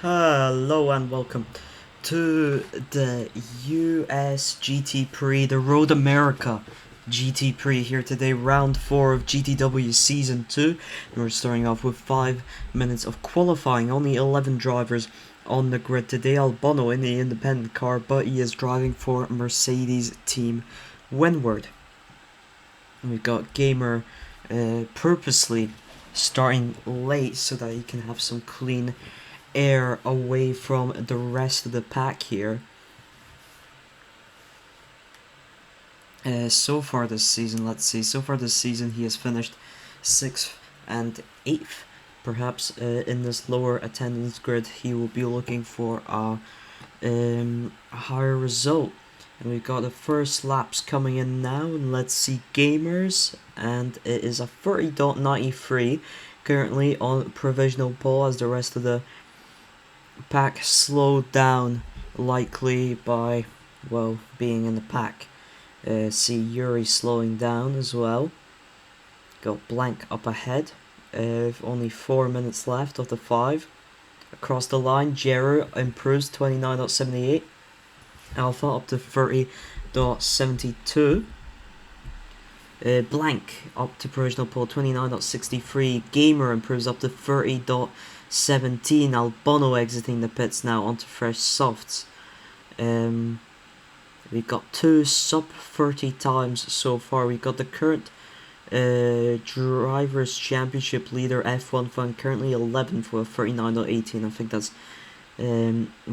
Hello and welcome to the US GT-Prix, the Road America GT-Prix here today, round 4 of GTW Season 2. And we're starting off with 5 minutes of qualifying, only 11 drivers on the grid today. Albano in the independent car, but he is driving for Mercedes Team Windward. And we've got Gamer purposely starting late so that he can have some clean air away from the rest of the pack here. So far this season, so far this season he has finished 6th and 8th. Perhaps in this lower attendance grid he will be looking for a higher result. And we've got the first laps coming in now, and let's see Gamers, and it is a 30.93 currently on provisional pole as the rest of the pack slowed down, likely by, well, being in the pack. See Yuri slowing down as well. Got Blank up ahead. Only 4 minutes left of the 5. Across the line, Jeru improves 29.78. Alpha up to 30.72. Blank up to provisional pole 29.63. Gamer improves up to 30.17. Albano exiting the pits now onto fresh softs. We've got 2 sub 30 times so far. We've got the current Drivers' Championship leader F1 Fan currently 11th with 39.18. I think that's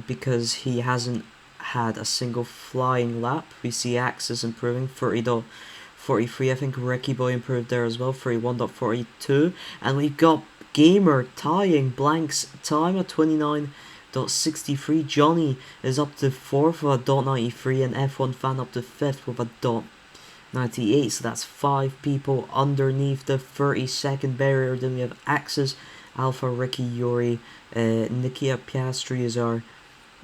because he hasn't had a single flying lap. We see Axis improving 30.43. I think Ricky Boy improved there as well, 31.42. And we've got Gamer tying Blank's time at 29.63. Johnny is up to 4th with a .93, and F1 Fan up to 5th with a .98. So that's 5 people underneath the 30-second barrier. Then we have Axis, Alpha, Ricky, Yuri, Nikia Piastri is our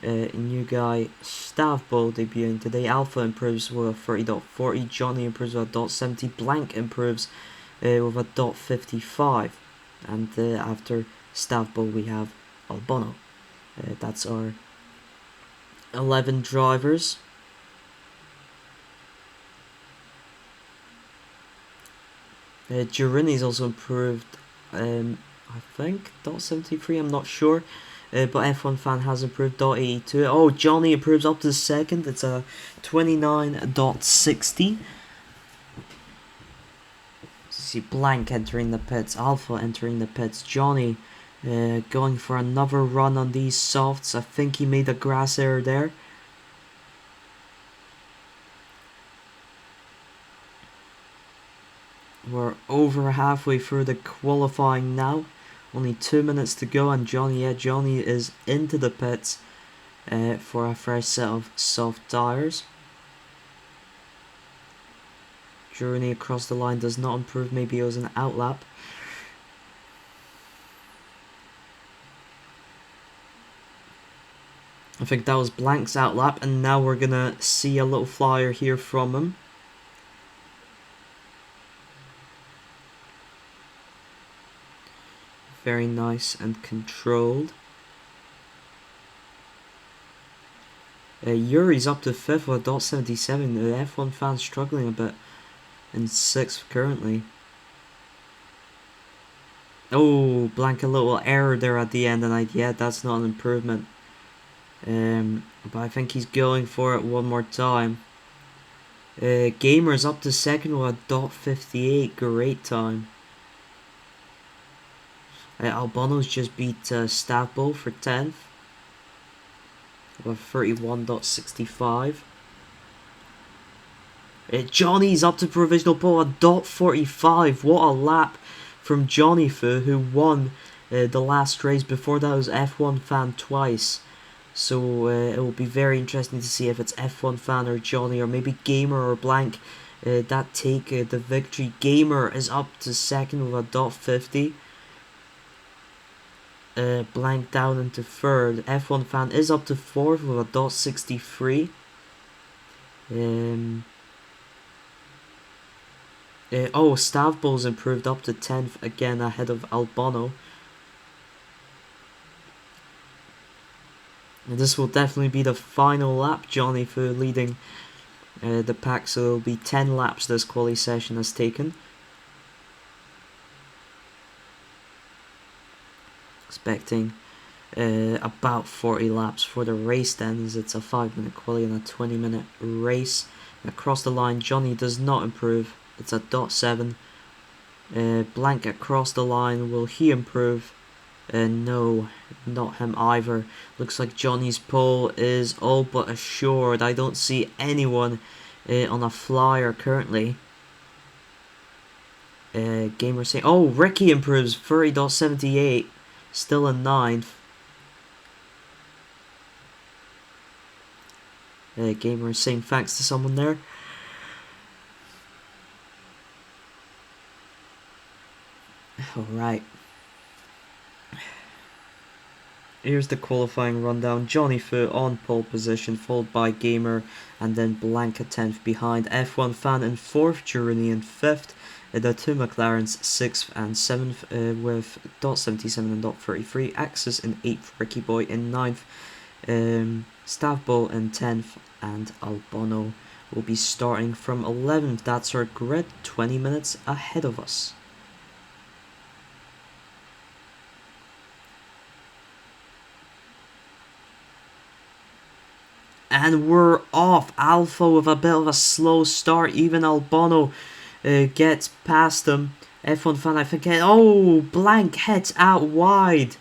new guy. Stavbo debuting today. Alpha improves with a 30.40. Johnny improves with a .70. Blank improves with a .55. And after Stavbo we have Albano. That's our 11 drivers. Giorini's also improved, I think, .73, I'm not sure. But F1 Fan has improved .82. Oh, Johnny improves up to the second. It's a 29.60. See Blank entering the pits, Alpha entering the pits, Johnny going for another run on these softs. I think he made a grass error there. We're over halfway through the qualifying now. Only 2 minutes to go, and Johnny is into the pits for a fresh set of soft tyres. Journey across the line does not improve. Maybe it was an outlap. I think that was Blank's outlap, and now we're gonna see a little flyer here from him. Very nice and controlled. Yuri's up to 5th with a .77. The F1 Fan's struggling a bit in 6th currently. Oh, Blank, a little error there at the end, and yeah, that's not an improvement. But I think he's going for it one more time. Gamer's up to 2nd with a .58. Great time. Albano's just beat Stavbo for 10th with 31.65. Johnny's up to provisional pole at .45. What a lap from Johnny Fu, who won the last race. Before that was F1 Fan twice. So it will be very interesting to see if it's F1 Fan or Johnny, or maybe Gamer or Blank that take the victory. Gamer is up to 2nd with a .50. Blank down into 3rd. F1 Fan is up to 4th with a .63. Stavbo's improved up to 10th again ahead of Albano. And this will definitely be the final lap, Johnny, for leading the pack, so it'll be 10 laps this quali session has taken. Expecting about 40 laps for the race then, as it's a 5-minute quali and a 20-minute race. Across the line, Johnny does not improve. It's a .7. Blank across the line, will he improve? No, not him either. Looks like Johnny's pole is all but assured. I don't see anyone on a flyer currently. Gamer saying, oh, Ricky improves, 30.78, still in 9th. Gamer saying thanks to someone there. Alright. Here's the qualifying rundown. Johnny Foot on pole position, followed by Gamer, and then Blanca 10th behind. F1 Fan in 4th, Girini in 5th. The two McLarens 6th and 7th with .77 and .33. Axis in 8th, Ricky Boy in 9th. Stavbo in 10th, and Albano will be starting from 11th. That's our grid, 20 minutes ahead of us. And we're off. Alpha with a bit of a slow start. Even Albano gets past them. F1 Fan, I forget. Oh, Blank heads out wide.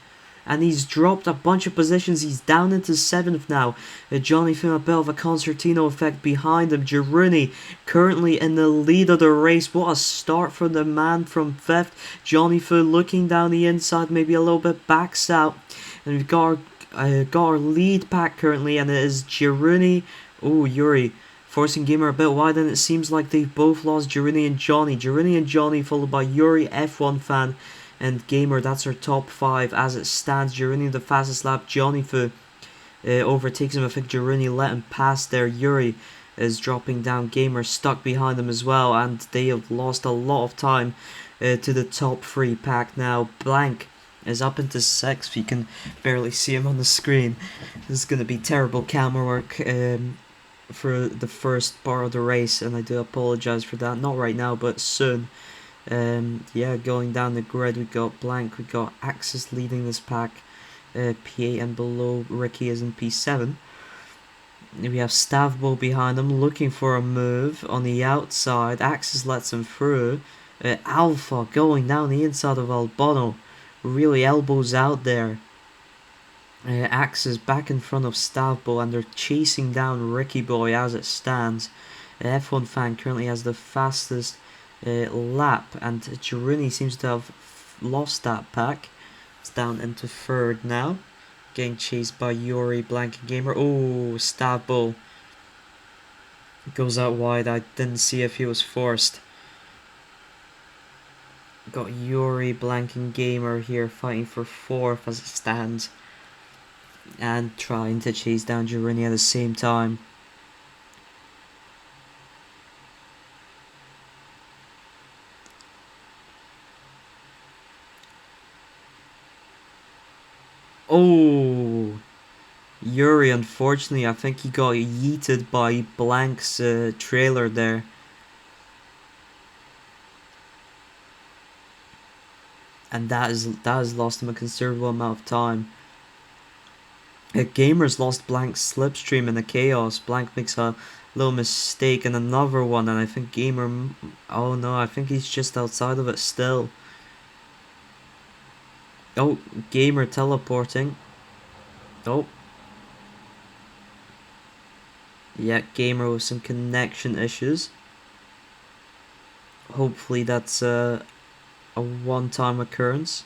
And he's dropped a bunch of positions. He's down into 7th now. Johnny feeling a bit of a concertino effect behind him. Girini currently in the lead of the race. What a start for the man from 5th. Johnny Fu looking down the inside, maybe a little bit backs out. And we've got our lead pack currently, and it is Girini. Oh, Yuri forcing Gamer a bit wide, and it seems like they've both lost Girini and Johnny. Girini and Johnny followed by Yuri, F1 Fan, and Gamer. That's our top 5 as it stands. Girini the fastest lap. Johnny Fu overtakes him. I think Girini let him pass there. Yuri is dropping down. Gamer stuck behind them as well, and they have lost a lot of time to the top 3 pack now. Blank is up into 6th. You can barely see him on the screen. This is going to be terrible camera work for the first part of the race, and I do apologize for that. Not right now, but soon. Yeah, going down the grid, we got Blank, we got Axis leading this pack, P8 and below. Ricky is in P7. We have Stavbo behind him, looking for a move on the outside. Axis lets him through. Alpha going down the inside of Albano, really elbows out there. Axis back in front of Stavbo, and they're chasing down Ricky Boy as it stands. F1 Fan currently has the fastest lap, and Girini seems to have lost that pack. It's down into 3rd now, getting chased by Yuri, Blank and Gamer. Oh, Stavbo goes out wide. I didn't see if he was forced. Got Yuri, Blank and Gamer here fighting for 4th as it stands, and trying to chase down Girini at the same time. Oh, Yuri, unfortunately, I think he got yeeted by Blank's trailer there. And that has lost him a considerable amount of time. Gamer's lost Blank's slipstream in the chaos. Blank makes a little mistake and another one, and I think Gamer... Oh no, I think he's just outside of it still. Oh, Gamer teleporting. Oh. Yeah, Gamer with some connection issues. Hopefully that's a one-time occurrence.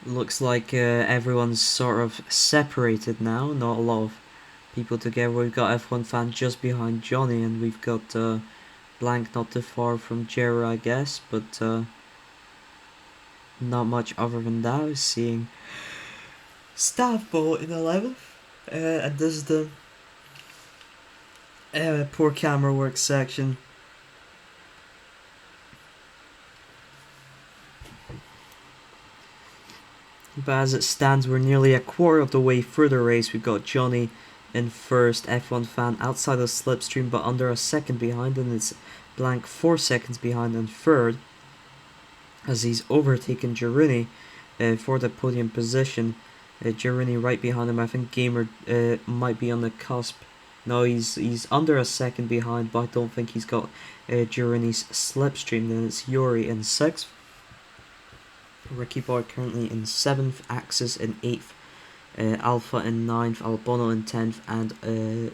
Looks like everyone's sort of separated now. Not a lot of people together. We've got F1 Fan just behind Johnny, and we've got Blank not too far from Jera, I guess, but not much other than that. I was seeing Stavbo in 11th, and this is the poor camera work section. But as it stands, we're nearly a quarter of the way through the race. We've got Johnny in first, F1 fan outside of slipstream but under a second behind, and it's blank 4 seconds behind in third as he's overtaken Girini for the podium position. Girini right behind him. I think Gamer might be on the cusp. No, he's under a second behind, but I don't think he's got Girini's slipstream. Then it's Yuri in 6th. Ricky Boy currently in 7th, Axis in 8th, Alpha in 9th, Albono in 10th, and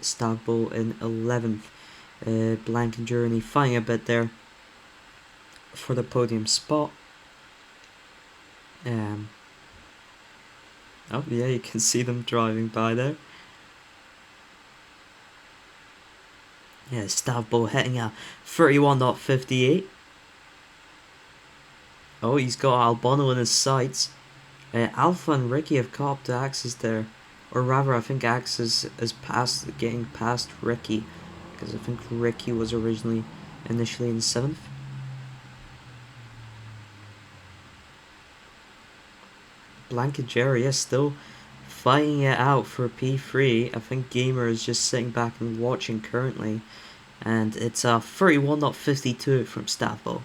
Stavbo in 11th. Blank and Girini fighting a bit there for the podium spot. Oh yeah, you can see them driving by there. Yeah, Stavbo hitting a 31.58. Oh, he's got Albono in his sights. Alpha and Ricky have caught up to Axis there. Or rather, I think Axis is getting past Ricky. Because I think Ricky was originally initially in 7th. Blank and Jerry is still fighting it out for P3. I think Gamer is just sitting back and watching currently. And it's a 31.52 from Stavbo.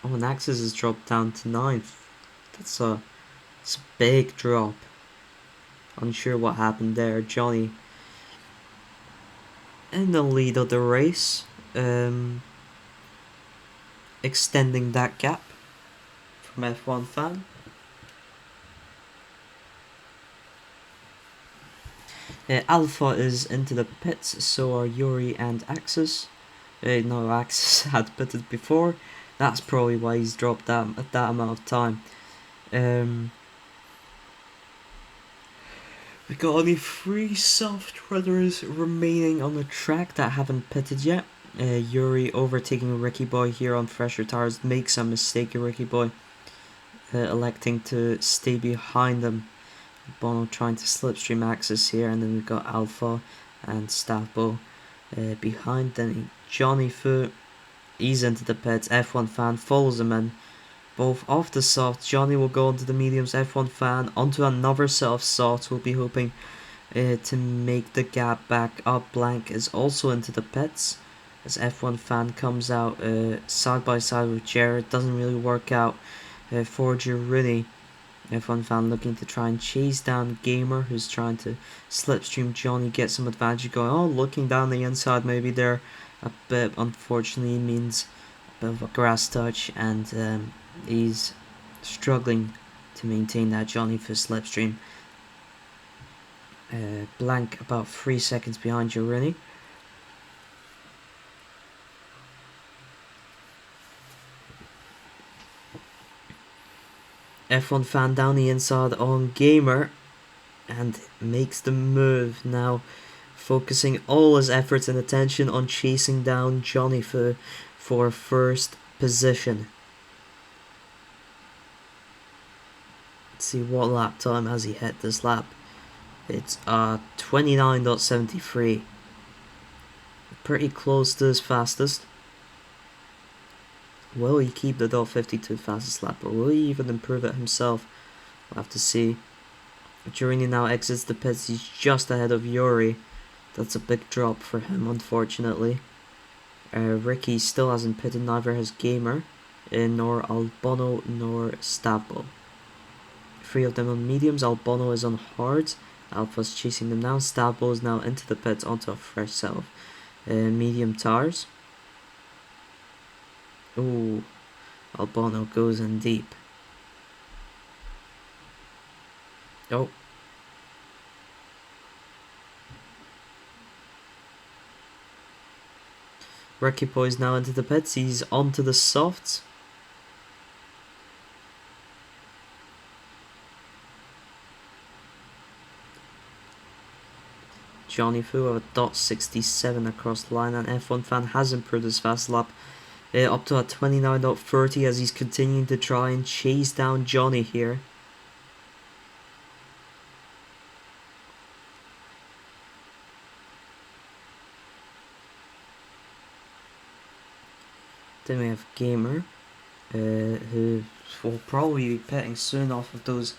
Oh, and Axis has dropped down to 9th. It's a big drop. Unsure what happened there. Johnny in the lead of the race. Extending that gap from F1 fan. Alpha is into the pits, so are Yuri and Axis. No, Axis had pitted before. That's probably why he's dropped that amount of time. We've got only 3 soft runners remaining on the track that haven't pitted yet. Yuri overtaking Ricky Boy here on fresher tires makes a mistake. Ricky Boy electing to stay behind them. Bono trying to slipstream Axis here, and then we've got Alpha and Stavbo behind. Then Johnny Fu, he's into the pits. F1 fan follows him in. Both off the soft. Johnny will go into the mediums. F1 fan onto another set of softs. We'll be hoping to make the gap back up. Blank is also into the pits as F1 fan comes out side by side with Jared. Doesn't really work out for Girini. F1 fan looking to try and chase down Gamer, who's trying to slipstream Johnny, get some advantage going. Oh, looking down the inside maybe there a bit, unfortunately means a bit of a grass touch, and he's struggling to maintain that Johnny for slipstream. Blank about 3 seconds behind Girini. F1 fan down the inside on Gamer and makes the move now, focusing all his efforts and attention on chasing down Johnny for first position. Let's see what lap time has he hit this lap. It's 29.73. Pretty close to his fastest. Will he keep the .52 fastest lap, or will he even improve it himself? We'll have to see. Girini now exits the pits. He's just ahead of Yuri. That's a big drop for him, unfortunately. Ricky still hasn't pitted, neither has Gamer, nor Albono, nor Stavbo. 3 of them on mediums. Albono is on hards. Alpha's chasing them now. Stavbo is now into the pits onto a fresh set of medium tires. Ooh, Albono goes in deep. Oh. Ricky Boy's now into the pits. He's onto the softs. Johnny Fu have a .67 across the line, and F1 fan has improved his fast lap up to a 29.30 as he's continuing to try and chase down Johnny here. Then we have Gamer, who's will probably be pitting soon off of those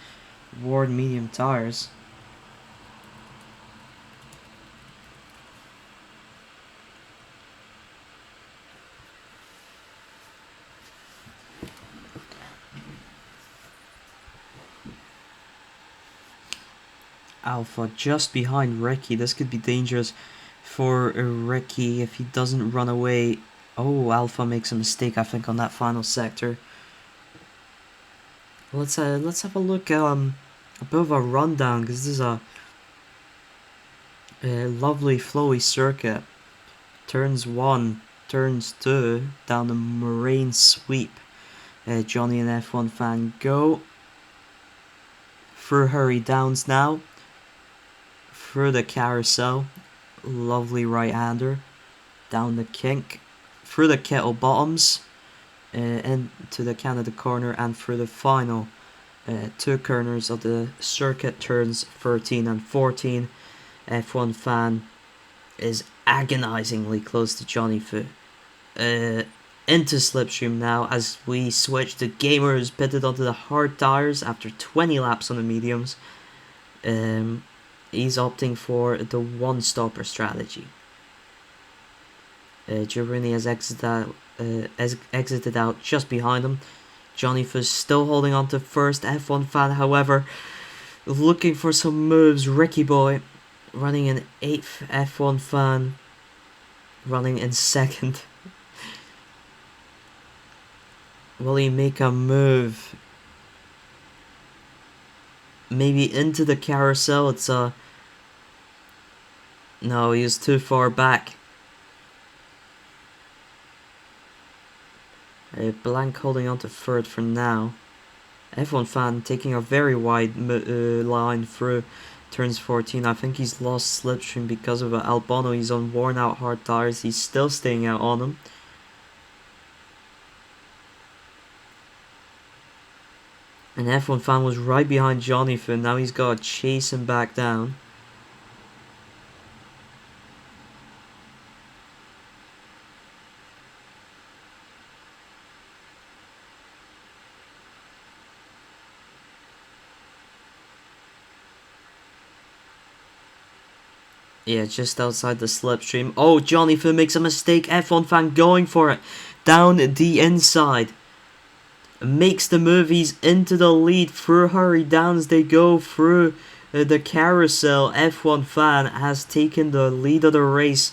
Ward medium tires. Alpha just behind Ricky. This could be dangerous for Ricky if he doesn't run away. Oh, Alpha makes a mistake, I think, on that final sector. Let's have a look. A bit of a rundown, because this is a lovely flowy circuit. Turns 1, turns 2, down the Moraine sweep. Johnny and F1 fan go. Through Hurry Downs now. Through the carousel. Lovely right-hander. Down the kink. Through the kettle bottoms. Into the Canada corner, and through the final 2 corners of the circuit, turns 13 and 14. F1 fan is agonizingly close to Johnny Fu. Into slipstream now as we switch to Gamer, who's pitted onto the hard tires after 20 laps on the mediums. He's opting for the one-stopper strategy. Giovanni has exited out just behind him. Johnny Fu still holding on to first. F1 fan, however, looking for some moves. Ricky Boy running in 8th. F1 fan running in 2nd. Will he make a move? Maybe into the carousel. It's no, he was too far back. Blank holding on to 3rd for now. F1 fan taking a very wide line through turns 14. I think he's lost slipstream because of Albano. He's on worn out hard tires. He's still staying out on him. And F1 fan was right behind Johnny Fu. Now he's got to chase him back down. Yeah, just outside the slipstream. Oh, Johnny Fu makes a mistake. F1 fan going for it. Down the inside. Makes the move. He's into the lead. Through Hurry Downs they go. Through the carousel. F1 fan has taken the lead of the race.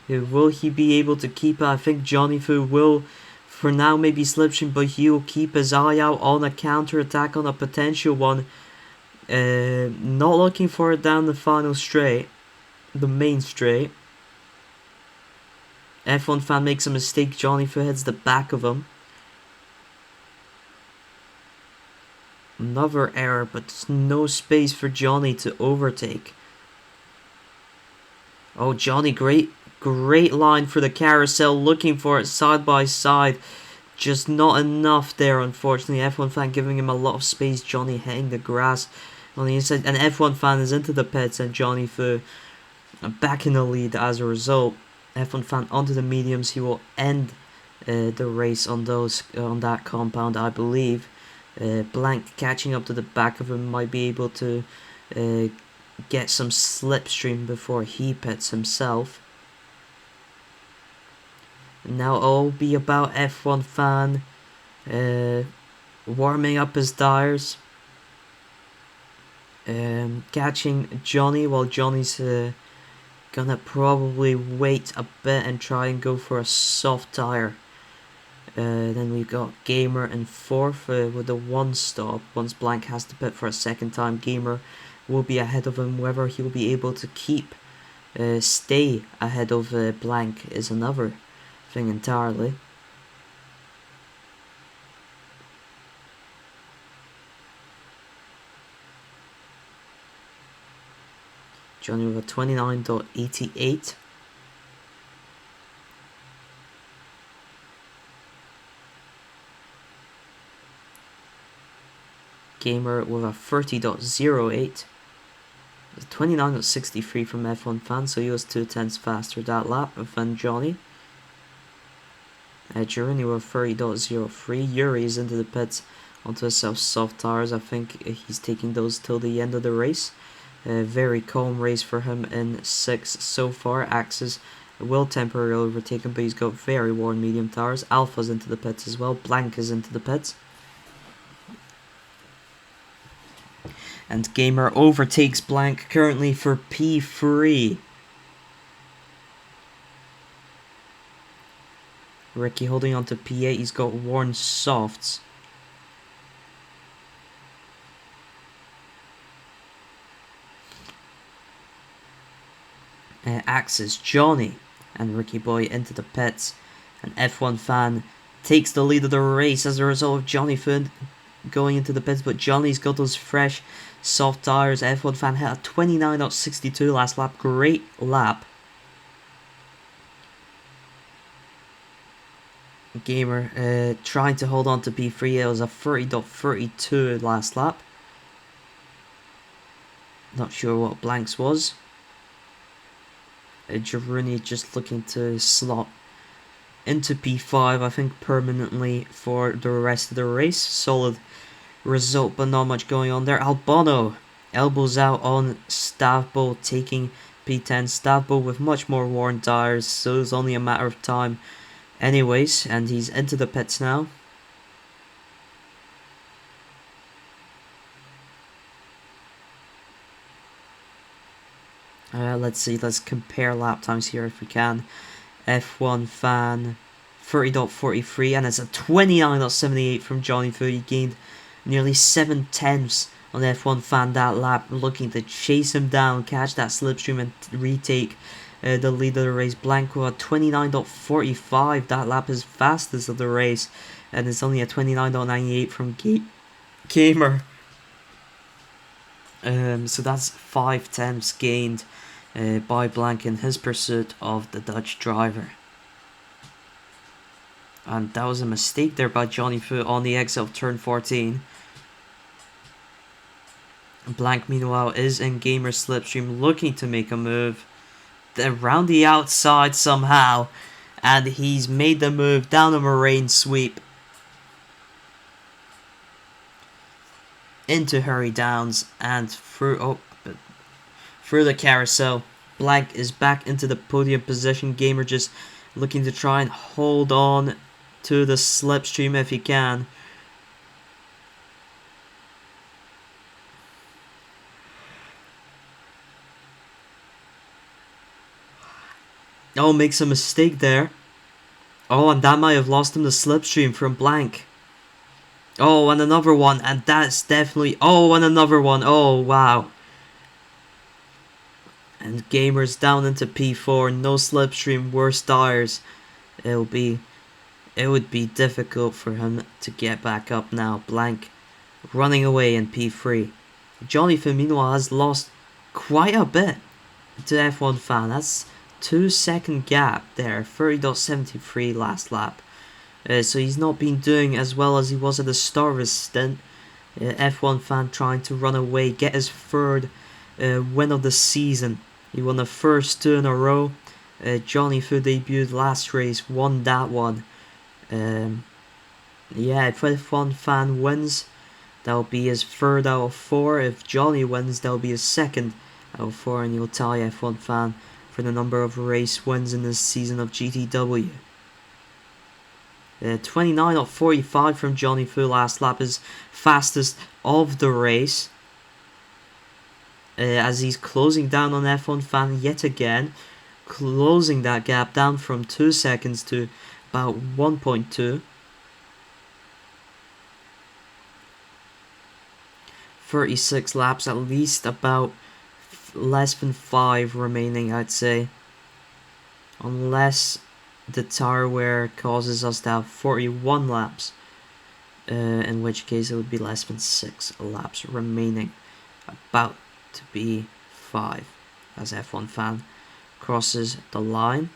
Will he be able to keep it? I think Johnny Fu will. For now, maybe slipstream, but he'll keep his eye out on a counter-attack, on a potential one. Not looking for it down the final straight. The main straight. F1 fan makes a mistake. Johnny Fu hits the back of him. Another error, but there's no space for Johnny to overtake. Oh, Johnny, great line for the carousel, looking for it side by side. Just not enough there, unfortunately. F1 fan giving him a lot of space. Johnny hitting the grass on the inside, and F1 fan is into the pits, and Johnny Fu back in the lead as a result. F1 fan onto the mediums. He will end the race on that compound, I believe. Blank catching up to the back of him, might be able to get some slipstream before he pits himself. Now it'll be about F1 fan warming up his tires, catching Johnny, while Johnny's gonna probably wait a bit and try and go for a soft tire. Then we've got Gamer in 4th with the one stop. Once Blank has to pit for a second time, Gamer will be ahead of him. Whether he'll be able to stay ahead of Blank is another thing entirely. Johnny with a 29.88. Gamer with a 30.08. 29.63 from F1 fan, so he was 2/10 faster that lap than Johnny. Journey with 30.03. Yuri is into the pits onto his soft tires. I think he's taking those till the end of the race. A very calm race for him in 6th so far. Axis will temporarily overtake him, but he's got very worn medium tires. Alpha's into the pits as well. Blank is into the pits. And Gamer overtakes Blank currently for P3. Ricky holding on to P8. He's got worn softs. Axis, Johnny and Ricky Boy into the pits. An F1 fan takes the lead of the race as a result of Johnny Food going into the pits, but Johnny's got those fresh soft tires. F1 fan hit a 29.62 last lap. Great lap. Gamer trying to hold on to P3. It was a 30.32 last lap. Not sure what Blanks was. Girouni just looking to slot into P5, I think, permanently for the rest of the race. Solid result, but not much going on there. Albano elbows out on Stavbo, taking P10. Stavbo with much more worn tires, so it's only a matter of time anyways, and he's into the pits now. Let's see, let's compare lap times here if we can. F1 fan 30.43, and it's a 29.78 from Johnny Fu. He gained nearly 7/10 on F1 fan that lap, looking to chase him down, catch that slipstream and retake the lead of the race. Blanco at 29.45, that lap is fastest of the race, and it's only a 29.98 from Gamer. So that's 5/10 gained by Blank in his pursuit of the Dutch driver. And that was a mistake there by Johnny Fu on the exit of turn 14. Blank, meanwhile, is in Gamer's slipstream, looking to make a move around the outside somehow, and he's made the move down a moraine sweep into Hurry Downs and through the carousel. Blank is back into the podium position. Gamer just looking to try and hold on to the slipstream if he can. Oh, makes a mistake there. Oh, and that might have lost him the slipstream from Blank. Oh, and another one, and that's definitely... Oh, and another one. Oh, wow. And Gamer's down into P4, no slipstream, worse tires. It would be difficult for him to get back up now. Blank running away in P3. Johnny Firmino has lost quite a bit to F1 fan. That's 2-second gap there, 30.73 last lap. So he's not been doing as well as he was at the start of his stint. F1 fan trying to run away, get his third win of the season. He won the first 2 in a row. Johnny Fu debuted last race, won that one. Yeah, if F1 fan wins, that'll be his 3rd out of 4. If Johnny wins, that'll be his 2nd out of 4, and he'll tie F1 fan for the number of race wins in this season of GTW. 29.45 from Johnny Fu last lap is fastest of the race. As he's closing down on F1 fan yet again, closing that gap down from 2 seconds to about 1.2. 36 laps, at least about less than 5 remaining, I'd say. Unless the tire wear causes us to have 41 laps, in which case it would be less than 6 laps remaining. About to be 5 as F1 fan crosses the line.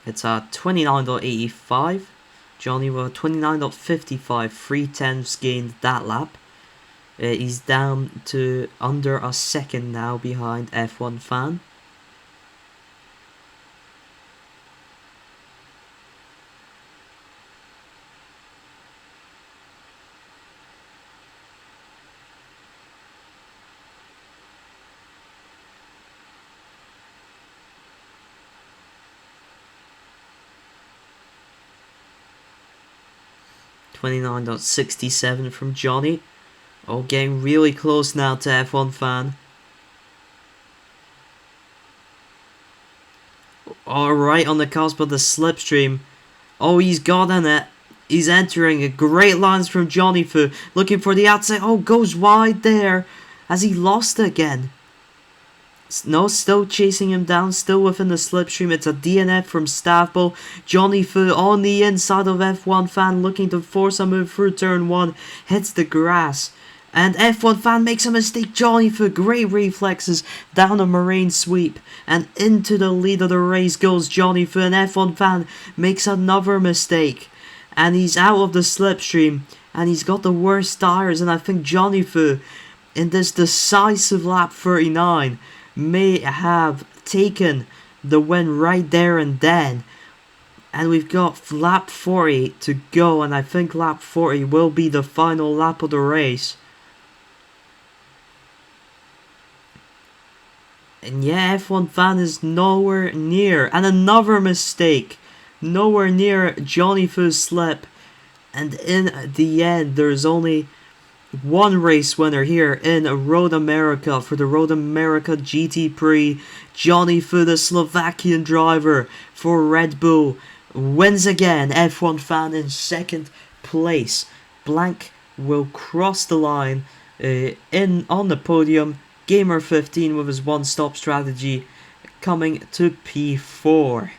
It's a 29.85. Johnny with 29.55, 3/10 gained that lap. He's down to under a second now behind F1 fan. 29.67 from Johnny. Oh, getting really close now to F1 Fan. Alright, on the cusp of the slipstream. Oh, he's gotten it. He's entering a great lines from Johnny Fu. Looking for the outside. Oh, goes wide there. Has he lost it again? No, still chasing him down. Still within the slipstream. It's a DNF from Stavbo. Johnny Fu on the inside of F1 Fan. Looking to force a move through turn 1. Hits the grass. And F1 Fan makes a mistake. Johnny Fu, great reflexes down a marine sweep. And into the lead of the race goes Johnny Fu. And F1 Fan makes another mistake. And he's out of the slipstream. And he's got the worst tires. And I think Johnny Fu, in this decisive lap 39, may have taken the win right there and then. And we've got lap 40 to go. And I think lap 40 will be the final lap of the race. And yeah, F1 Fan is nowhere near. And another mistake. Nowhere near Johnny Fu's slip. And in the end, there's only one race winner here in Road America for the Road America GT-Prix. Johnny Fu, the Slovakian driver for Red Bull, wins again. F1 Fan in second place. Blank will cross the line on the podium. Gamer 15 with his one-stop strategy coming to P4.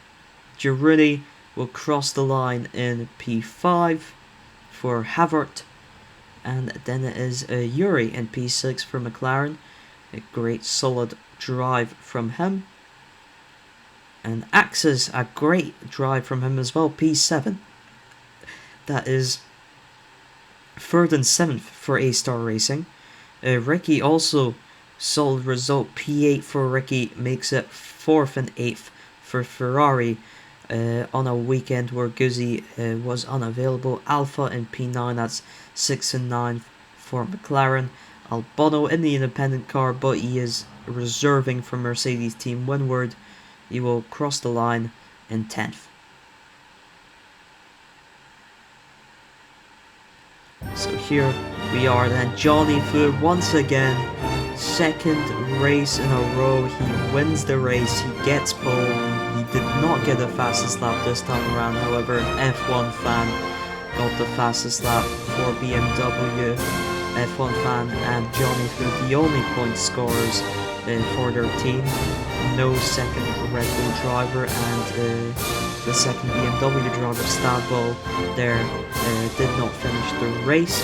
Giroudi will cross the line in P5 for Havert. And then it is Yuri in P6 for McLaren. A great solid drive from him. And Axis, a great drive from him as well, P7. That is 3rd and 7th for A-Star Racing. Ricky also solid result, P8 for Ricky, makes it 4th and 8th for Ferrari on a weekend where Guzzi was unavailable. Alpha in P9, that's 6th and 9th for McLaren. Albano in the independent car, but he is reserving for Mercedes Team Windward. He will cross the line in 10th. So here we are then, Johnny Fu once again, second race in a row. He wins the race, he gets pole. He did not get the fastest lap this time around, however F1 Fan got the fastest lap for BMW. F1 Fan and Johnny Fu, the only point scorers for their team. No second Red Bull driver, and the second BMW driver, Stavbo, there did not finish the race.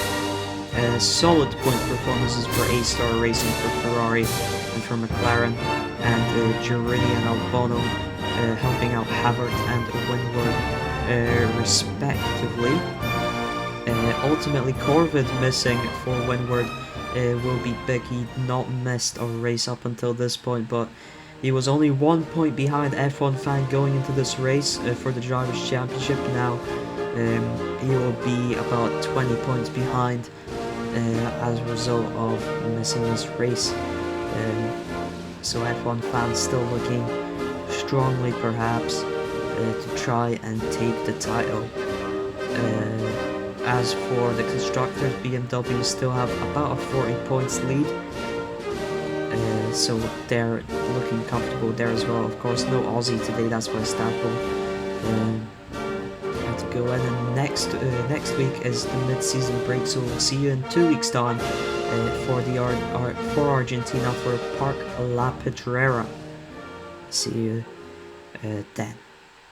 Solid point performances for A-Star Racing, for Ferrari and for McLaren, and Giroudi and Albano helping out Havert and Windward respectively. Ultimately, Corvid missing for Windward will be big. He'd not missed a race up until this point, but he was only 1 point behind F1 Fan going into this race for the Drivers' Championship. Now he will be about 20 points behind as a result of missing this race. So F1 Fan still looking strongly perhaps to try and take the title. As for the constructors, BMW still have about a 40 points lead. So they're looking comfortable there as well. Of course, no Aussie today, that's why Staple had to go in. And next week is the mid-season break, so we'll see you in 2 weeks' time for Argentina for Park La Pedrera. See you then.